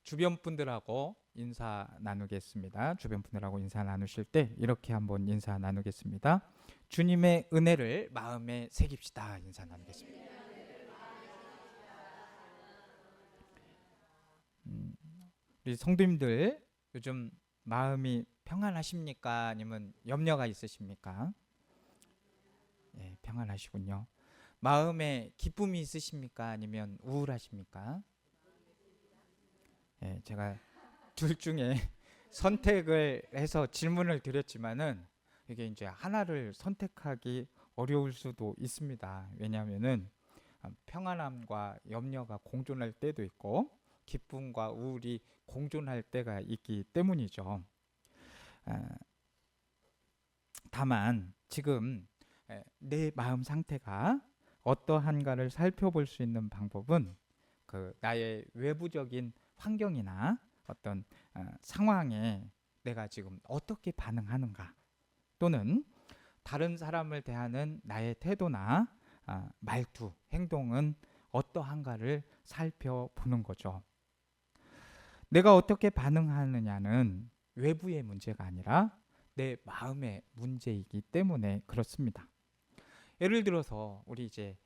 주변 분들하고 인사 나누겠습니다. 주변 분들하고 인사 나누실 때 이렇게 한번 인사 나누겠습니다. 주님의 은혜를 마음에 새깁시다. 인사 나누겠습니다. 음, 우리 성도님들 요즘 마음이 평안하십니까? 아니면 염려가 있으십니까? 예, 평안하시군요. 마음에 기쁨이 있으십니까? 아니면 우울하십니까? 예, 제가 둘 중에 선택을 해서 질문을 드렸지만은 이게 이제 하나를 선택하기 어려울 수도 있습니다. 왜냐하면은 평안함과 염려가 공존할 때도 있고 기쁨과 우울이 공존할 때가 있기 때문이죠. 아, 다만 지금 내 마음 상태가 어떠한가를 살펴볼 수 있는 방법은 그 나의 외부적인 환경이나 어떤 상황에 내가 지금 어떻게 반응하는가, 또는 다른 사람을 대하는 나의 태도나 말투, 행동은 어떠한가를 살펴보는 거죠. 내가 어떻게 반응하느냐는 외부의 문제가 아니라 내 마음의 문제이기 때문에 그렇습니다. 예를 들어서 우리 이제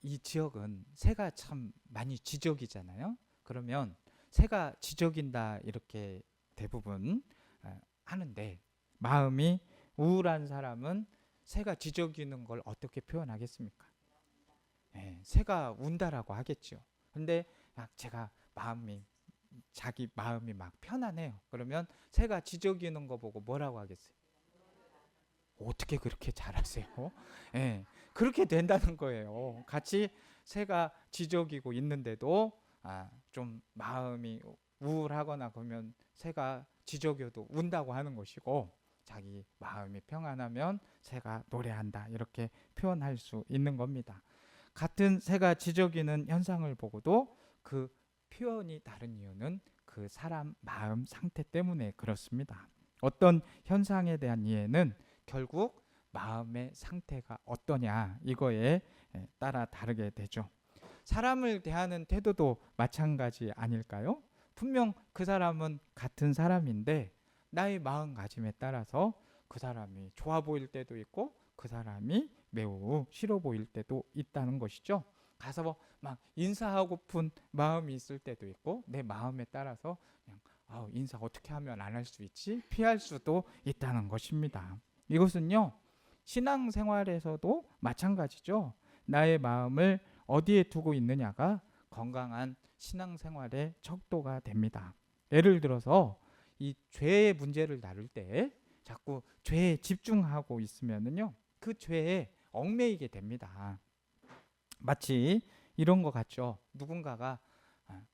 이 지역은 새가 참 많이 지저귀잖아요. 그러면 새가 지저귀다 이렇게 대부분 하는데, 마음이 우울한 사람은 새가 지저귀는 걸 어떻게 표현하겠습니까? 새가 운다라고 하겠죠. 근데 제가 자기 마음이 막 편안해요. 그러면 새가 지저귀는 거 보고 뭐라고 하겠어요? 어떻게 그렇게 잘하세요? 예, 그렇게 된다는 거예요. 같이 새가 지저귀고 있는데도 좀 마음이 우울하거나 그러면 새가 지저귀어도 운다고 하는 것이고, 자기 마음이 평안하면 새가 노래한다 이렇게 표현할 수 있는 겁니다. 같은 새가 지저귀는 현상을 보고도 그 표현이 다른 이유는 그 사람 마음 상태 때문에 그렇습니다. 어떤 현상에 대한 이해는 결국 마음의 상태가 어떠냐 이거에 따라 다르게 되죠. 사람을 대하는 태도도 마찬가지 아닐까요? 분명 그 사람은 같은 사람인데 나의 마음가짐에 따라서 그 사람이 좋아 보일 때도 있고 그 사람이 매우 싫어 보일 때도 있다는 것이죠. 가서 막 인사하고픈 마음이 있을 때도 있고, 내 마음에 따라서 그냥 인사 어떻게 하면 안 할 수 있지? 피할 수도 있다는 것입니다. 이것은요, 신앙생활에서도 마찬가지죠. 나의 마음을 어디에 두고 있느냐가 건강한 신앙생활의 척도가 됩니다. 예를 들어서 이 죄의 문제를 다룰 때 자꾸 죄에 집중하고 있으면은요, 그 죄에 얽매이게 됩니다. 마치 이런 것 같죠. 누군가가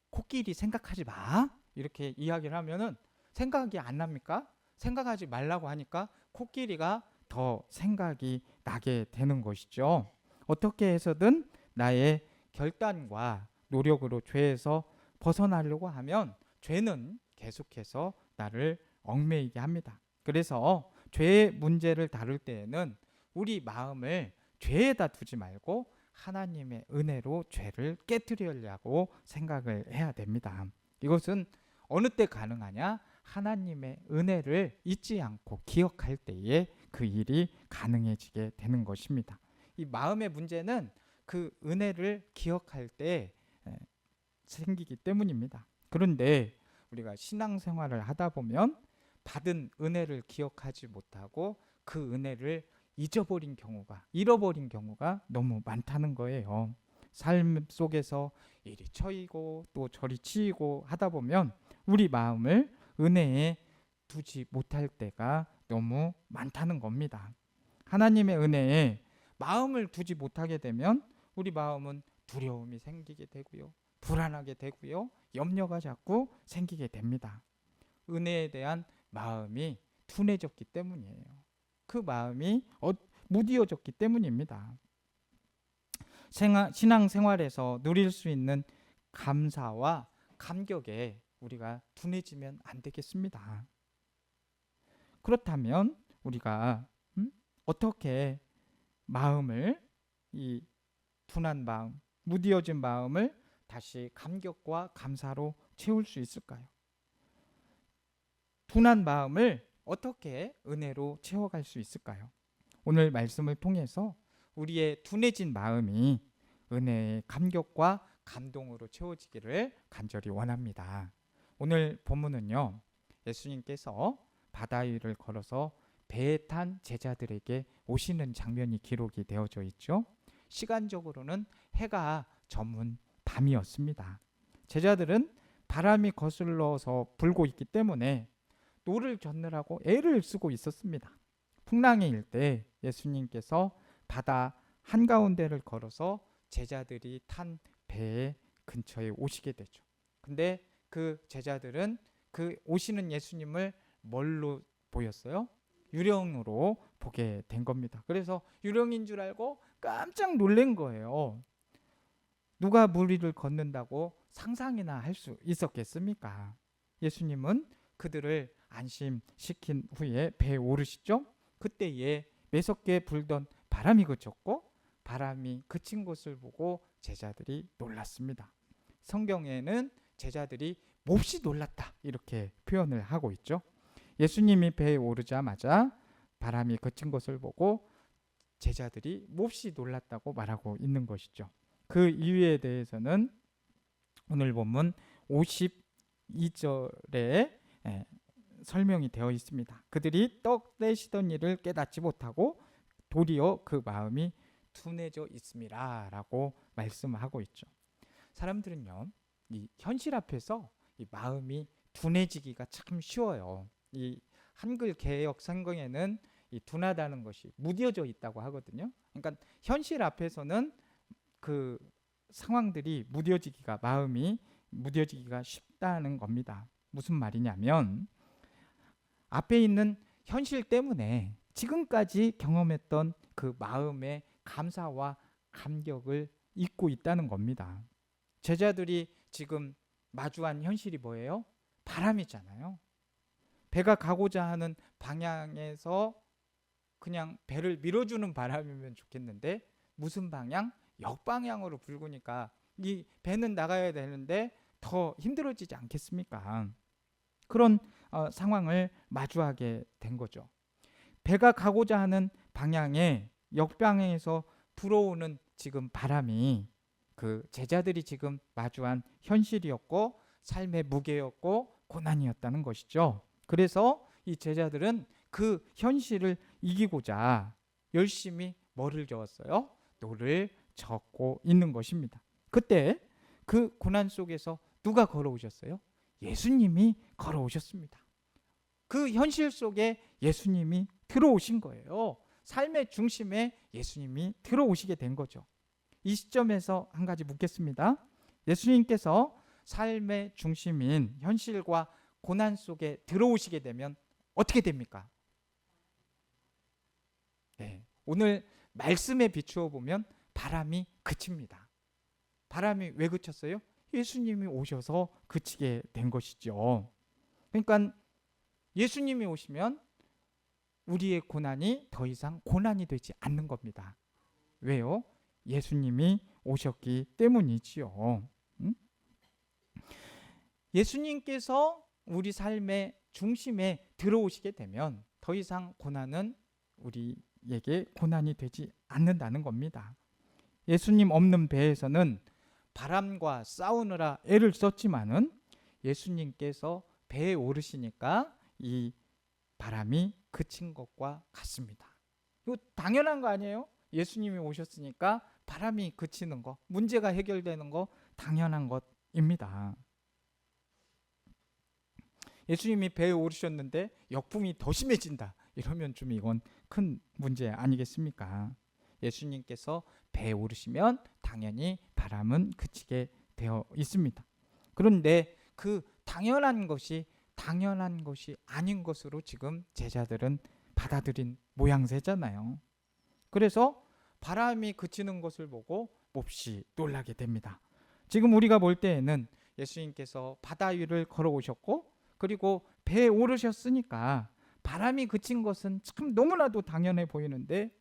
코끼리 생각하지 마 이렇게 이야기를 하면은 생각이 안 납니까? 생각하지 말라고 하니까 코끼리가 더 생각이 나게 되는 것이죠. 어떻게 해서든 나의 결단과 노력으로 죄에서 벗어나려고 하면 죄는 계속해서 나를 얽매이게 합니다. 그래서 죄의 문제를 다룰 때에는 우리 마음을 죄에다 두지 말고 하나님의 은혜로 죄를 깨뜨리려고 생각을 해야 됩니다. 이것은 어느 때 가능하냐? 하나님의 은혜를 잊지 않고 기억할 때에 그 일이 가능해지게 되는 것입니다. 이 마음의 문제는 그 은혜를 기억할 때 생기기 때문입니다. 그런데 우리가 신앙생활을 하다 보면 받은 은혜를 기억하지 못하고 그 은혜를 잃어버린 경우가 너무 많다는 거예요. 삶 속에서 이리 처이고 또 저리 치이고 하다 보면 우리 마음을 은혜에 두지 못할 때가 너무 많다는 겁니다. 하나님의 은혜에 마음을 두지 못하게 되면 우리 마음은 두려움이 생기게 되고요, 불안하게 되고요, 염려가 자꾸 생기게 됩니다. 은혜에 대한 마음이 둔해졌기 때문이에요. 그 마음이 무디어졌기 때문입니다. 신앙생활에서 누릴 수 있는 감사와 감격에 우리가 둔해지면 안 되겠습니다. 그렇다면 우리가 어떻게 마음을, 이 둔한 마음, 무디어진 마음을 다시 감격과 감사로 채울 수 있을까요? 둔한 마음을 어떻게 은혜로 채워갈 수 있을까요? 오늘 말씀을 통해서 우리의 둔해진 마음이 은혜의 감격과 감동으로 채워지기를 간절히 원합니다. 오늘 본문은요, 예수님께서 바다 위를 걸어서 배에 탄 제자들에게 오시는 장면이 기록이 되어져 있죠. 시간적으로는 해가 저문 밤이었습니다. 제자들은 바람이 거슬러서 불고 있기 때문에 노를 젓느라고 애를 쓰고 있었습니다. 풍랑이 일 때 예수님께서 바다 한가운데를 걸어서 제자들이 탄 배 근처에 오시게 되죠. 근데 그 제자들은 그 오시는 예수님을 뭘로 보였어요? 유령으로 보게 된 겁니다. 그래서 유령인 줄 알고 깜짝 놀란 거예요. 누가 물 위를 걷는다고 상상이나 할 수 있었겠습니까? 예수님은 그들을 안심시킨 후에 배에 오르시죠. 그때에 매섭게 불던 바람이 그쳤고 바람이 그친 것을 보고 제자들이 놀랐습니다. 성경에는 제자들이 몹시 놀랐다 이렇게 표현을 하고 있죠. 예수님이 배에 오르자마자 바람이 그친 것을 보고 제자들이 몹시 놀랐다고 말하고 있는 것이죠. 그 이유에 대해서는 오늘 본문 52절에 설명이 되어 있습니다. 그들이 떡 떼시던 일을 깨닫지 못하고 도리어 그 마음이 둔해져 있음이라 라고 말씀하고 있죠. 사람들은요, 이 현실 앞에서 이 마음이 둔해지기가 참 쉬워요. 이 한글 개역 성경에는 이 둔하다는 것이 무뎌져 있다고 하거든요. 그러니까 현실 앞에서는 그 상황들이 마음이 무뎌지기가 쉽다는 겁니다. 무슨 말이냐면 앞에 있는 현실 때문에 지금까지 경험했던 그 마음의 감사와 감격을 잊고 있다는 겁니다. 제자들이 지금 마주한 현실이 뭐예요? 바람이잖아요. 배가 가고자 하는 방향에서 그냥 배를 밀어주는 바람이면 좋겠는데 무슨 방향? 역방향으로 불구니까 이 배는 나가야 되는데 더 힘들어지지 않겠습니까? 그런 상황을 마주하게 된 거죠. 배가 가고자 하는 방향에 역방향에서 불어오는 지금 바람이 그 제자들이 지금 마주한 현실이었고 삶의 무게였고 고난이었다는 것이죠. 그래서 이 제자들은 그 현실을 이기고자 열심히 뭐를 저었어요? 노를 젓고 있는 것입니다. 그때 그 고난 속에서 누가 걸어오셨어요? 예수님이 걸어오셨습니다. 그 현실 속에 예수님이 들어오신 거예요. 삶의 중심에 예수님이 들어오시게 된 거죠. 이 시점에서 한 가지 묻겠습니다. 예수님께서 삶의 중심인 현실과 고난 속에 들어오시게 되면 어떻게 됩니까? 네, 오늘 말씀에 비추어 보면 바람이 그칩니다. 바람이 왜 그쳤어요? 예수님이 오셔서 그치게 된 것이죠. 그러니까 예수님이 오시면 우리의 고난이 더 이상 고난이 되지 않는 겁니다. 왜요? 예수님이 오셨기 때문이지요. 예수님께서 우리 삶의 중심에 들어오시게 되면 더 이상 고난은 우리에게 고난이 되지 않는다는 겁니다. 예수님 없는 배에서는 바람과 싸우느라 애를 썼지만은 예수님께서 배에 오르시니까 이 바람이 그친 것과 같습니다. 이거 당연한 거 아니에요? 예수님이 오셨으니까 바람이 그치는 거, 문제가 해결되는 거 당연한 것입니다. 예수님이 배에 오르셨는데 역풍이 더 심해진다. 이러면 좀 이건 큰 문제 아니겠습니까? 예수님께서 배에 오르시면 당연히 바람은 그치게 되어 있습니다. 그런데 그 당연한 것이 아닌 것으로 지금 제자들은 받아들인 모양새잖아요. 그래서 바람이 그치는 것을 보고 몹시 놀라게 됩니다. 지금 우리가 볼 때에는 예수님께서 바다 위를 걸어오셨고 그리고 배에 오르셨으니까 바람이 그친 것은 참 너무나도 당연해 보이는데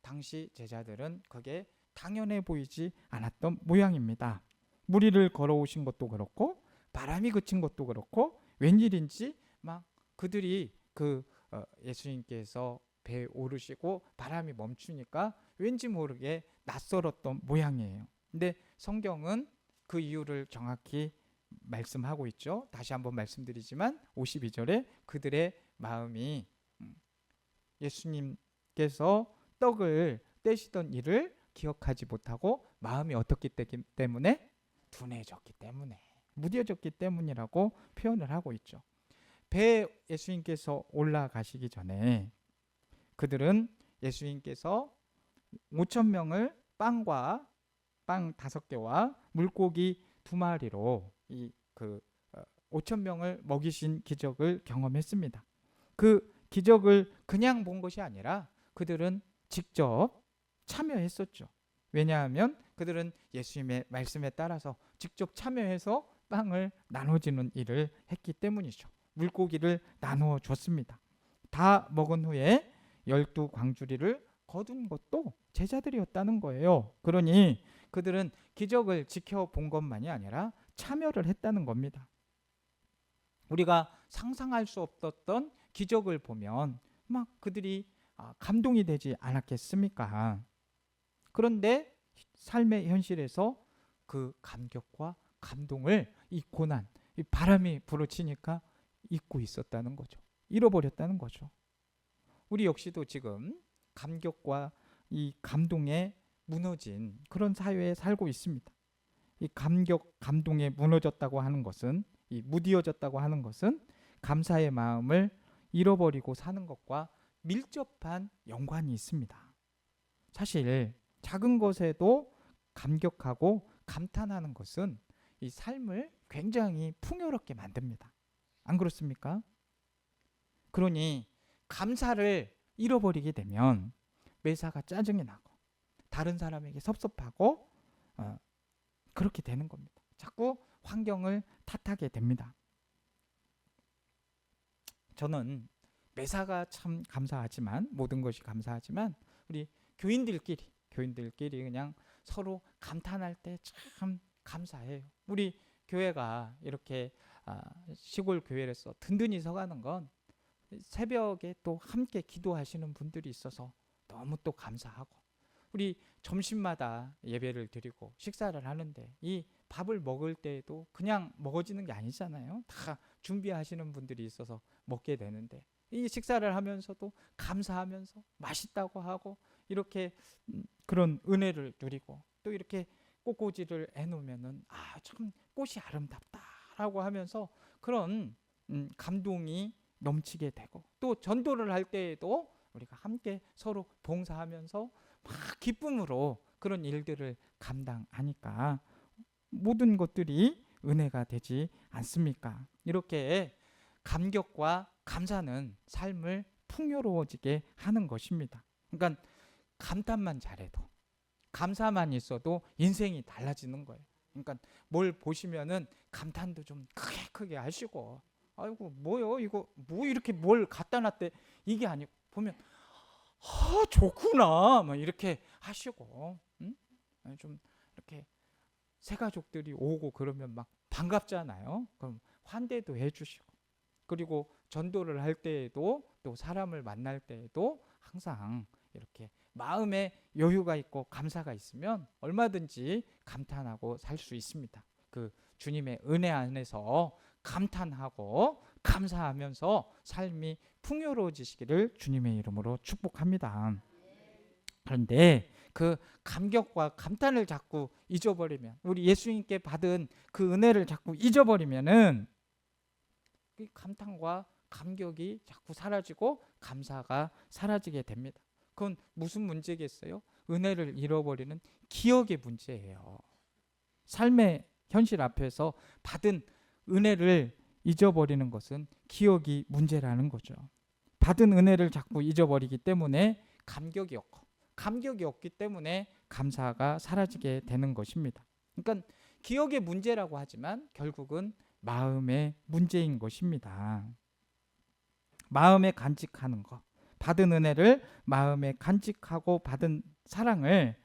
당시 제자들은 그게 당연해 보이지 않았던 모양입니다. 무리를 걸어오신 것도 그렇고 바람이 그친 것도 그렇고 웬일인지 막 그들이 예수님께서 배에 오르시고 바람이 멈추니까 왠지 모르게 낯설었던 모양이에요. 근데 성경은 그 이유를 정확히 말씀하고 있죠. 다시 한번 말씀드리지만 52절에 그들의 마음이 예수님께서 떡을 떼시던 일을 기억하지 못하고 마음이 어떻기 때문에 둔해졌기 때문에 무뎌졌기 때문이라고 표현을 하고 있죠. 배에 예수님께서 올라가시기 전에 그들은 예수님께서 5천 명을 빵 5개와 물고기 2마리로 5천 명을 먹이신 기적을 경험했습니다. 그 기적을 그냥 본 것이 아니라 그들은 직접 참여했었죠. 왜냐하면 그들은 예수님의 말씀에 따라서 직접 참여해서 빵을 나눠주는 일을 했기 때문이죠. 물고기를 나누어 줬습니다. 다 먹은 후에 12광주리를 거둔 것도 제자들이었다는 거예요. 그러니 그들은 기적을 지켜본 것만이 아니라 참여를 했다는 겁니다. 우리가 상상할 수 없었던 기적을 보면 막 그들이 감동이 되지 않았겠습니까? 그런데 삶의 현실에서 그 감격과 감동을 이 고난, 이 바람이 불어치니까 잊고 있었다는 거죠. 잃어버렸다는 거죠. 우리 역시도 지금 감격과 이 감동에 무너진 그런 사회에 살고 있습니다. 이 감동에 무너졌다고 하는 것은, 이 무디어졌다고 하는 것은 감사의 마음을 잃어버리고 사는 것과 밀접한 연관이 있습니다. 사실 작은 것에도 감격하고 감탄하는 것은 이 삶을 굉장히 풍요롭게 만듭니다. 안 그렇습니까? 그러니 감사를 잃어버리게 되면 매사가 짜증이 나고 다른 사람에게 섭섭하고 그렇게 되는 겁니다. 자꾸 환경을 탓하게 됩니다. 저는 매사가 참 감사하지만, 모든 것이 감사하지만 우리 교인들끼리 그냥 서로 감탄할 때 참 감사해요. 우리 교회가 이렇게 시골 교회에서 든든히 서가는 건 새벽에 또 함께 기도하시는 분들이 있어서 너무 또 감사하고, 우리 점심마다 예배를 드리고 식사를 하는데 이 밥을 먹을 때에도 그냥 먹어지는 게 아니잖아요. 다 준비하시는 분들이 있어서 먹게 되는데, 이 식사를 하면서도 감사하면서 맛있다고 하고 이렇게 그런 은혜를 누리고, 또 이렇게 꽃꽂이를 해놓으면은 참 꽃이 아름답다라고 하면서 그런 감동이 넘치게 되고, 또 전도를 할 때에도 우리가 함께 서로 봉사하면서 막 기쁨으로 그런 일들을 감당하니까 모든 것들이 은혜가 되지 않습니까? 이렇게 감격과 감사는 삶을 풍요로워지게 하는 것입니다. 그러니까 감탄만 잘해도, 감사만 있어도 인생이 달라지는 거예요. 그러니까 뭘 보시면은 감탄도 좀 크게 하시고, 아이고 뭐요 이거 뭐 이렇게 뭘 갖다 놨대, 이게 아니고 보면 좋구나 막 이렇게 하시고, 좀 이렇게 새 가족들이 오고 그러면 막 반갑잖아요. 그럼 환대도 해주시고, 그리고 전도를 할 때에도 또 사람을 만날 때에도 항상 이렇게 마음에 여유가 있고 감사가 있으면 얼마든지 감탄하고 살 수 있습니다. 그 주님의 은혜 안에서 감탄하고 감사하면서 삶이 풍요로워지시기를 주님의 이름으로 축복합니다. 그런데 그 감격과 감탄을 자꾸 잊어버리면, 우리 예수님께 받은 그 은혜를 자꾸 잊어버리면은 그 감탄과 감격이 자꾸 사라지고 감사가 사라지게 됩니다. 그건 무슨 문제겠어요? 은혜를 잃어버리는 기억의 문제예요. 삶의 현실 앞에서 받은 은혜를 잊어버리는 것은 기억이 문제라는 거죠. 받은 은혜를 자꾸 잊어버리기 때문에 감격이 없고, 감격이 없기 때문에 감사가 사라지게 되는 것입니다. 그러니까 기억의 문제라고 하지만 결국은 마음의 문제인 것입니다. 마음에 간직하는 것, 받은 은혜를 마음에 간직하고 받은 사랑을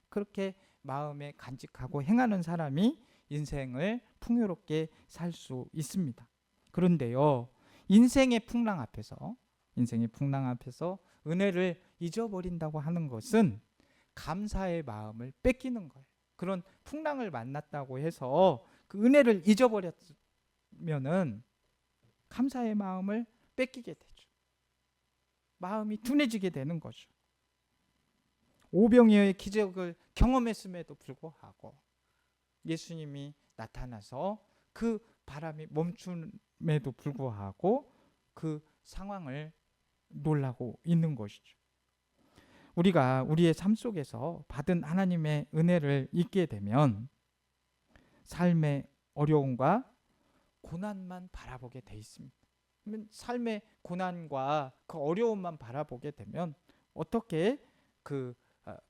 그렇게 마음에 간직하고 행하는 사람이 인생을 풍요롭게 살 수 있습니다. 그런데요, 인생의 풍랑 앞에서 은혜를 잊어버린다고 하는 것은 감사의 마음을 뺏기는 거예요. 그런 풍랑을 만났다고 해서 그 은혜를 잊어버렸으면은 감사의 마음을 뺏기게 되죠. 마음이 둔해지게 되는 거죠. 오병이어의 기적을 경험했음에도 불구하고 예수님이 나타나서 그 바람이 멈춤에도 불구하고 그 상황을 놀라고 있는 것이죠. 우리가 우리의 삶 속에서 받은 하나님의 은혜를 잊게 되면 삶의 어려움과 고난만 바라보게 돼 있습니다. 그러면 삶의 고난과 그 어려움만 바라보게 되면 어떻게 그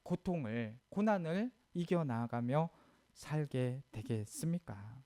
고통을, 고난을 이겨나가며 살게 되겠습니까?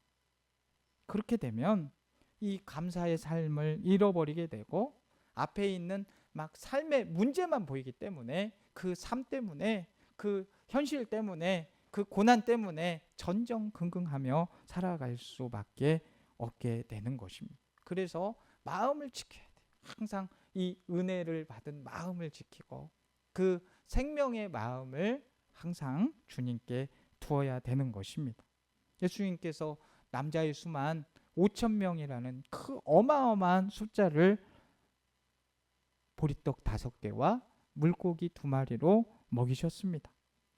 그렇게 되면 이 감사의 삶을 잃어버리게 되고 앞에 있는 막 삶의 문제만 보이기 때문에 그 삶 때문에 그 현실 때문에 그 고난 때문에 전전긍긍하며 살아갈 수밖에 없게 되는 것입니다. 그래서 마음을 지켜야 돼요. 항상 이 은혜를 받은 마음을 지키고 그 생명의 마음을 항상 주님께 두어야 되는 것입니다. 예수님께서 남자의 수만 5천 명이라는 그 어마어마한 숫자를 보리떡 5개와 물고기 2마리로 먹이셨습니다.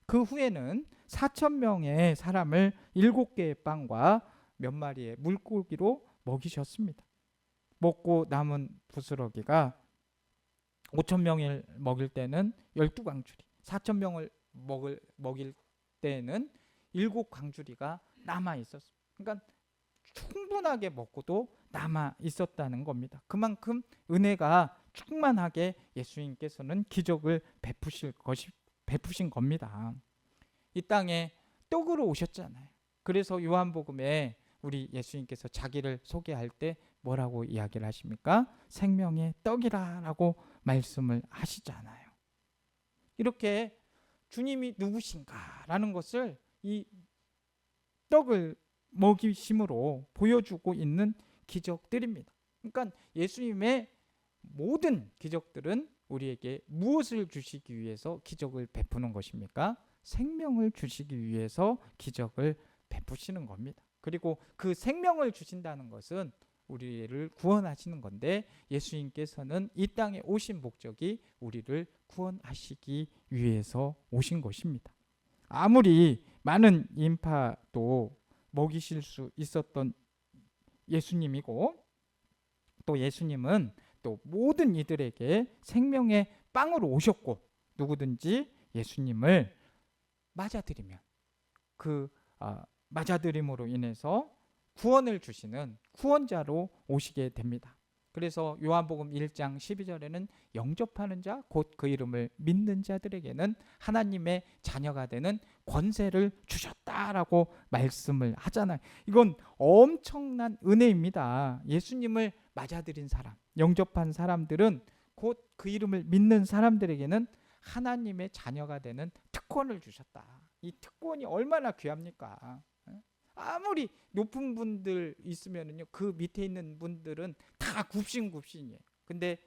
그 후에는 4천 명의 사람을 7개의 빵과 몇 마리의 물고기로 먹이셨습니다. 먹고 남은 부스러기가 5천 명을 먹일 때는 12광주리, 4천 명을 먹일 때는 7광주리가 남아 있었습니다. 그러니까 충분하게 먹고도 남아 있었다는 겁니다. 그만큼 은혜가 충만하게 예수님께서는 기적을 베푸신 겁니다. 이 땅에 떡으로 오셨잖아요. 그래서 요한복음에 우리 예수님께서 자기를 소개할 때 뭐라고 이야기를 하십니까? 생명의 떡이라고 말씀을 하시잖아요. 이렇게 주님이 누구신가라는 것을 이 떡을 먹이심으로 보여주고 있는 기적들입니다. 그러니까 예수님의 모든 기적들은 우리에게 무엇을 주시기 위해서 기적을 베푸는 것입니까? 생명을 주시기 위해서 기적을 베푸시는 겁니다. 그리고 그 생명을 주신다는 것은 우리를 구원하시는 건데 예수님께서는 이 땅에 오신 목적이 우리를 구원하시기 위해서 오신 것입니다. 아무리 많은 인파도 먹이실 수 있었던 예수님이고 또 예수님은 또 모든 이들에게 생명의 빵으로 오셨고 누구든지 예수님을 맞아들이면 그 맞아들임으로 인해서 구원을 주시는 구원자로 오시게 됩니다. 그래서 요한복음 1장 12절에는 영접하는 자 곧 그 이름을 믿는 자들에게는 하나님의 자녀가 되는 권세를 주셨다라고 말씀을 하잖아요. 이건 엄청난 은혜입니다. 예수님을 맞아들인 사람, 영접한 사람들은 곧 그 이름을 믿는 사람들에게는 하나님의 자녀가 되는 특권을 주셨다. 이 특권이 얼마나 귀합니까? 아무리 높은 분들 있으면은요, 그 밑에 있는 분들은 다 굽신굽신이에요. 근데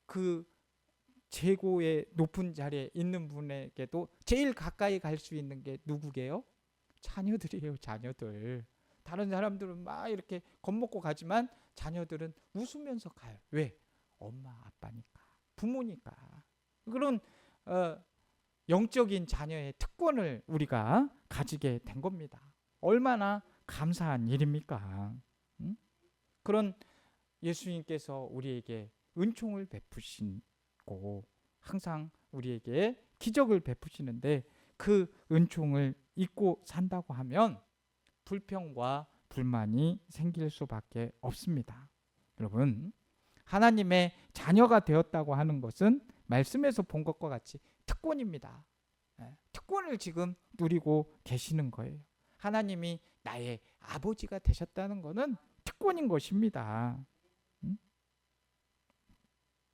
그 최고의 높은 자리에 있는 분에게도 제일 가까이 갈 수 있는 게 누구게요? 자녀들이에요, 자녀들. 다른 사람들은 막 이렇게 겁먹고 가지만 자녀들은 웃으면서 가요. 왜? 엄마, 아빠니까, 부모니까. 그런 영적인 자녀의 특권을 우리가 가지게 된 겁니다. 얼마나 감사한 일입니까? 그런 예수님께서 우리에게 은총을 베푸시고 항상 우리에게 기적을 베푸시는데 그 은총을 잊고 산다고 하면 불평과 불만이 생길 수밖에 없습니다. 여러분, 하나님의 자녀가 되었다고 하는 것은 말씀에서 본 것과 같이 특권입니다. 특권을 지금 누리고 계시는 거예요. 하나님이 나의 아버지가 되셨다는 것은 특권인 것입니다.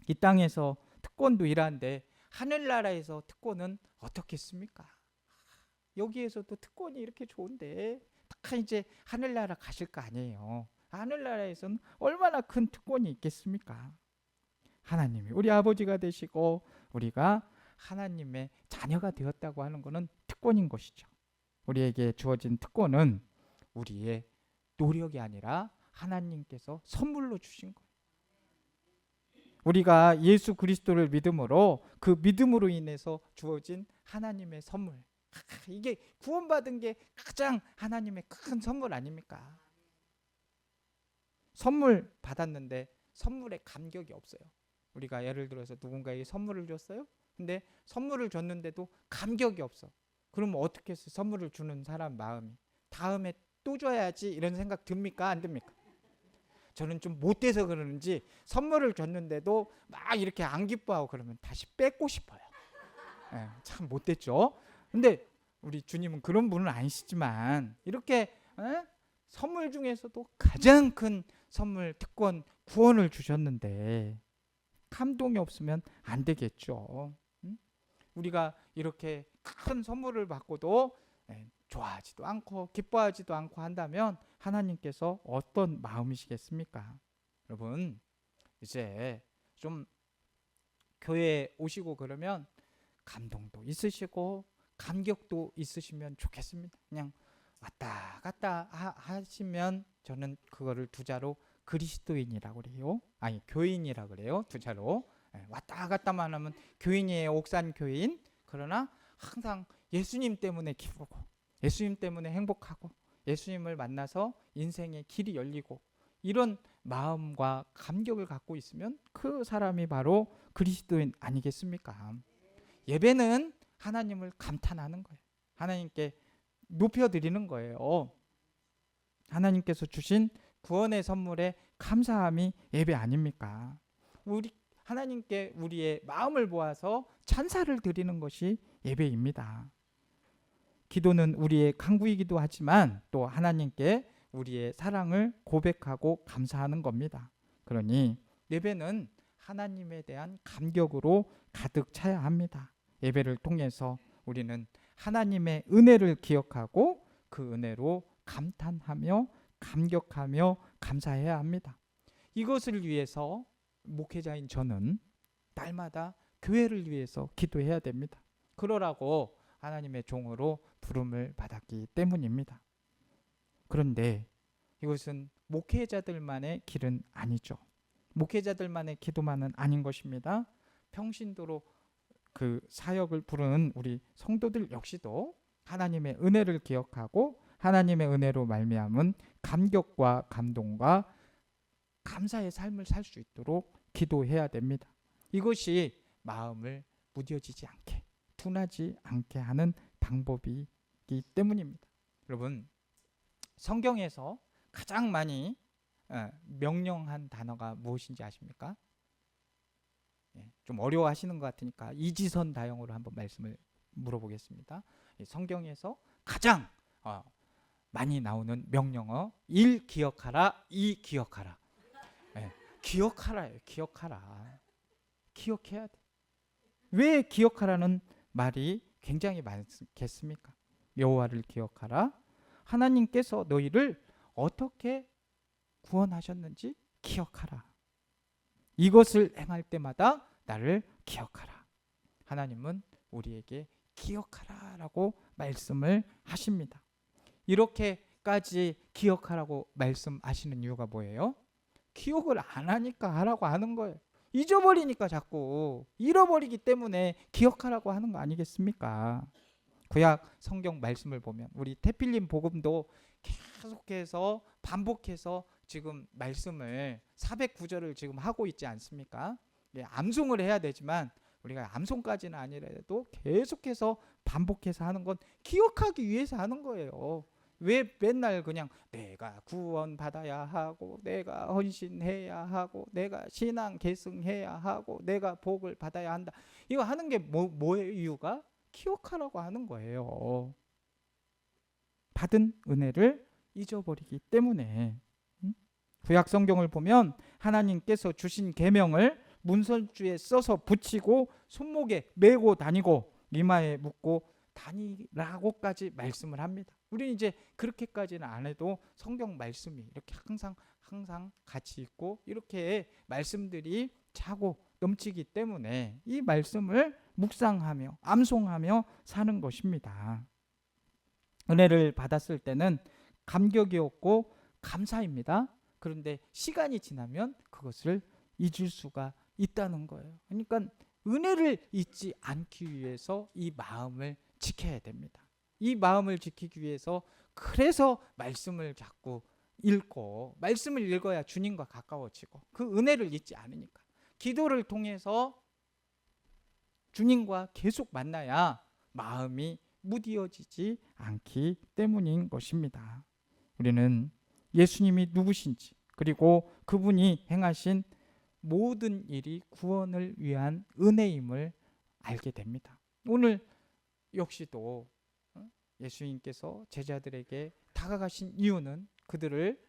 이 땅에서 특권도 일하는데 하늘나라에서 특권은 어떻겠습니까? 여기에서도 특권이 이렇게 좋은데 다 이제 하늘나라 가실 거 아니에요. 하늘나라에서는 얼마나 큰 특권이 있겠습니까? 하나님이 우리 아버지가 되시고 우리가 하나님의 자녀가 되었다고 하는 것은 특권인 것이죠. 우리에게 주어진 특권은 우리의 노력이 아니라 하나님께서 선물로 주신 거예요. 우리가 예수 그리스도를 믿음으로 그 믿음으로 인해서 주어진 하나님의 선물. 이게 구원받은 게 가장 하나님의 큰 선물 아닙니까? 선물 받았는데 선물에 감격이 없어요. 우리가 예를 들어서 누군가에게 선물을 줬어요. 근데 선물을 줬는데도 감격이 없어. 그러면 어떻게 해서 선물을 주는 사람 마음이 다음에 또 줘야지 이런 생각 듭니까? 안 듭니까? 저는 좀 못돼서 그러는지 선물을 줬는데도 막 이렇게 안 기뻐하고 그러면 다시 뺏고 싶어요. 참 못됐죠. 근데 우리 주님은 그런 분은 아니시지만 이렇게 선물 중에서도 가장 큰 선물, 특권, 구원을 주셨는데 감동이 없으면 안 되겠죠. 우리가 이렇게 큰 선물을 받고도 좋아하지도 않고 기뻐하지도 않고 한다면 하나님께서 어떤 마음이시겠습니까? 여러분, 이제 좀 교회에 오시고 그러면 감동도 있으시고 감격도 있으시면 좋겠습니다. 그냥 왔다 갔다 하시면 저는 그거를 두자로 그리스도인이라고 그래요. 아니, 교인이라고 그래요. 두자로. 왔다 갔다만 하면 교인이에요. 옥산 교인. 그러나 항상 예수님 때문에 기쁘고 예수님 때문에 행복하고 예수님을 만나서 인생의 길이 열리고 이런 마음과 감격을 갖고 있으면 그 사람이 바로 그리스도인 아니겠습니까? 예배는 하나님을 감탄하는 거예요. 하나님께 높여드리는 거예요. 하나님께서 주신 구원의 선물에 감사함이 예배 아닙니까? 우리 하나님께 우리의 마음을 모아서 찬사를 드리는 것이 예배입니다. 기도는 우리의 간구이기도 하지만 또 하나님께 우리의 사랑을 고백하고 감사하는 겁니다. 그러니 예배는 하나님에 대한 감격으로 가득 차야 합니다. 예배를 통해서 우리는 하나님의 은혜를 기억하고 그 은혜로 감탄하며 감격하며 감사해야 합니다. 이것을 위해서 목회자인 저는 날마다 교회를 위해서 기도해야 됩니다. 그러라고 하나님의 종으로 부름을 받았기 때문입니다. 그런데 이것은 목회자들만의 길은 아니죠. 목회자들만의 기도만은 아닌 것입니다. 평신도로 그 사역을 부르는 우리 성도들 역시도 하나님의 은혜를 기억하고 하나님의 은혜로 말미암은 감격과 감동과 감사의 삶을 살 수 있도록 기도해야 됩니다. 이것이 마음을 무뎌지지 않게 둔하지 않게 하는 방법이기 때문입니다. 여러분, 성경에서 가장 많이 명령한 단어가 무엇인지 아십니까? 좀 어려워하시는 것 같으니까 이지선 다형으로 한번 말씀을 물어보겠습니다. 성경에서 가장 많이 나오는 명령어 1 기억하라, 2 기억하라. 기억하라예요. 기억하라. 기억해야 돼. 왜 기억하라는 말이 굉장히 많겠습니까? 여호와를 기억하라. 하나님께서 너희를 어떻게 구원하셨는지 기억하라. 이것을 행할 때마다 나를 기억하라. 하나님은 우리에게 기억하라라고 말씀을 하십니다. 이렇게까지 기억하라고 말씀하시는 이유가 뭐예요? 기억을 안 하니까 하라고 하는 거예요. 잊어버리니까 자꾸 잃어버리기 때문에 기억하라고 하는 거 아니겠습니까? 구약 성경 말씀을 보면 우리 태필림 복음도 계속해서 반복해서 지금 말씀을 409절을 지금 하고 있지 않습니까? 암송을 해야 되지만 우리가 암송까지는 아니라도 계속해서 반복해서 하는 건 기억하기 위해서 하는 거예요. 왜 맨날 그냥 내가 구원받아야 하고 내가 헌신해야 하고 내가 신앙 계승해야 하고 내가 복을 받아야 한다. 이거 하는 게 뭐예요? 이유가 기억하라고 하는 거예요. 받은 은혜를 잊어버리기 때문에. 구약 성경을 보면 하나님께서 주신 계명을 문설주에 써서 붙이고 손목에 메고 다니고 이마에 묶고 다니라고까지 말씀을 합니다. 우리는 이제 그렇게까지는 안 해도 성경 말씀이 이렇게 항상 같이 있고 이렇게 말씀들이 차고 넘치기 때문에 이 말씀을 묵상하며 암송하며 사는 것입니다. 은혜를 받았을 때는 감격이었고 감사입니다. 그런데 시간이 지나면 그것을 잊을 수가 있다는 거예요. 그러니까 은혜를 잊지 않기 위해서 이 마음을 지켜야 됩니다. 이 마음을 지키기 위해서 그래서 말씀을 자꾸 읽고, 말씀을 읽어야 주님과 가까워지고 그 은혜를 잊지 않으니까 기도를 통해서 주님과 계속 만나야 마음이 무디어지지 않기 때문인 것입니다. 우리는 예수님이 누구신지, 그리고 그분이 행하신 모든 일이 구원을 위한 은혜임을 알게 됩니다. 오늘 역시도 예수님께서 제자들에게 다가가신 이유는 그들을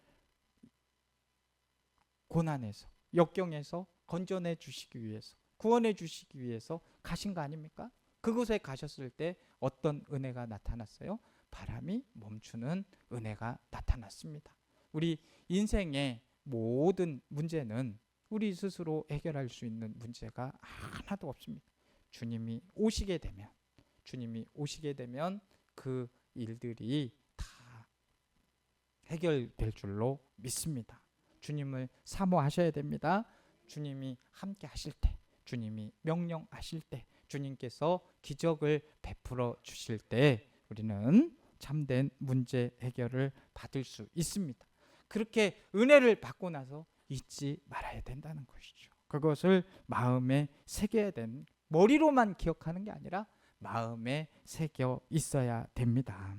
고난에서, 역경에서 건져내 주시기 위해서, 구원해 주시기 위해서 가신 거 아닙니까? 그곳에 가셨을 때 어떤 은혜가 나타났어요? 바람이 멈추는 은혜가 나타났습니다. 우리 인생의 모든 문제는 우리 스스로 해결할 수 있는 문제가 하나도 없습니다. 주님이 오시게 되면 그 일들이 다 해결될 줄로 믿습니다. 주님을 사모하셔야 됩니다. 주님이 함께 하실 때, 주님이 명령하실 때, 주님께서 기적을 베풀어 주실 때 우리는 참된 문제 해결을 받을 수 있습니다. 그렇게 은혜를 받고 나서 잊지 말아야 된다는 것이죠. 그것을 마음에 새겨야 되는, 머리로만 기억하는 게 아니라 마음에 새겨 있어야 됩니다.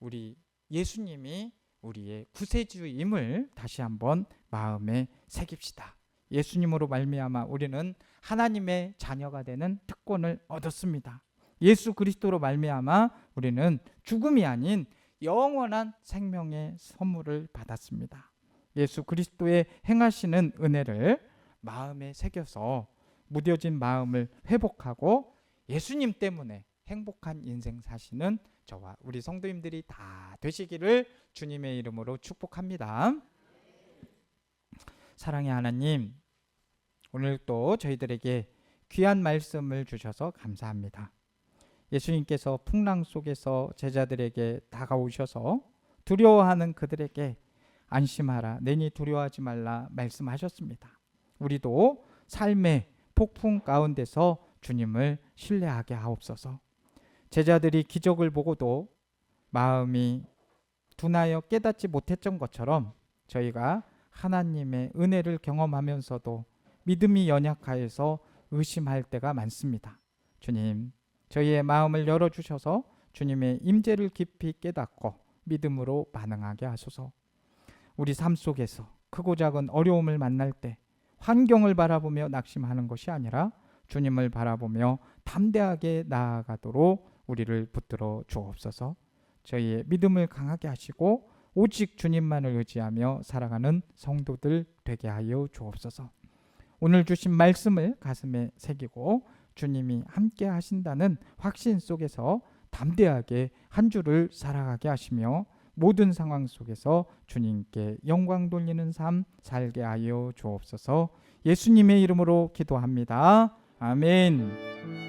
우리 예수님이 우리의 구세주임을 다시 한번 마음에 새깁시다. 예수님으로 말미암아 우리는 하나님의 자녀가 되는 특권을 얻었습니다. 예수 그리스도로 말미암아 우리는 죽음이 아닌 영원한 생명의 선물을 받았습니다. 예수 그리스도의 행하시는 은혜를 마음에 새겨서 무뎌진 마음을 회복하고 예수님 때문에 행복한 인생 사시는 저와 우리 성도님들이 다 되시기를 주님의 이름으로 축복합니다. 사랑의 하나님, 오늘 또 저희들에게 귀한 말씀을 주셔서 감사합니다. 예수님께서 풍랑 속에서 제자들에게 다가오셔서 두려워하는 그들에게 안심하라, 내니 두려워하지 말라 말씀하셨습니다. 우리도 삶의 폭풍 가운데서 주님을 신뢰하게 하옵소서. 제자들이 기적을 보고도 마음이 둔하여 깨닫지 못했던 것처럼 저희가 하나님의 은혜를 경험하면서도 믿음이 연약하여서 의심할 때가 많습니다. 주님, 저희의 마음을 열어주셔서 주님의 임재를 깊이 깨닫고 믿음으로 반응하게 하소서. 우리 삶 속에서 크고 작은 어려움을 만날 때 환경을 바라보며 낙심하는 것이 아니라 주님을 바라보며 담대하게 나아가도록 우리를 붙들어 주옵소서. 저희의 믿음을 강하게 하시고 오직 주님만을 의지하며 살아가는 성도들 되게 하여 주옵소서. 오늘 주신 말씀을 가슴에 새기고 주님이 함께 하신다는 확신 속에서 담대하게 한 주를 살아가게 하시며 모든 상황 속에서 주님께 영광 돌리는 삶 살게 하여 주옵소서. 예수님의 이름으로 기도합니다. 아멘.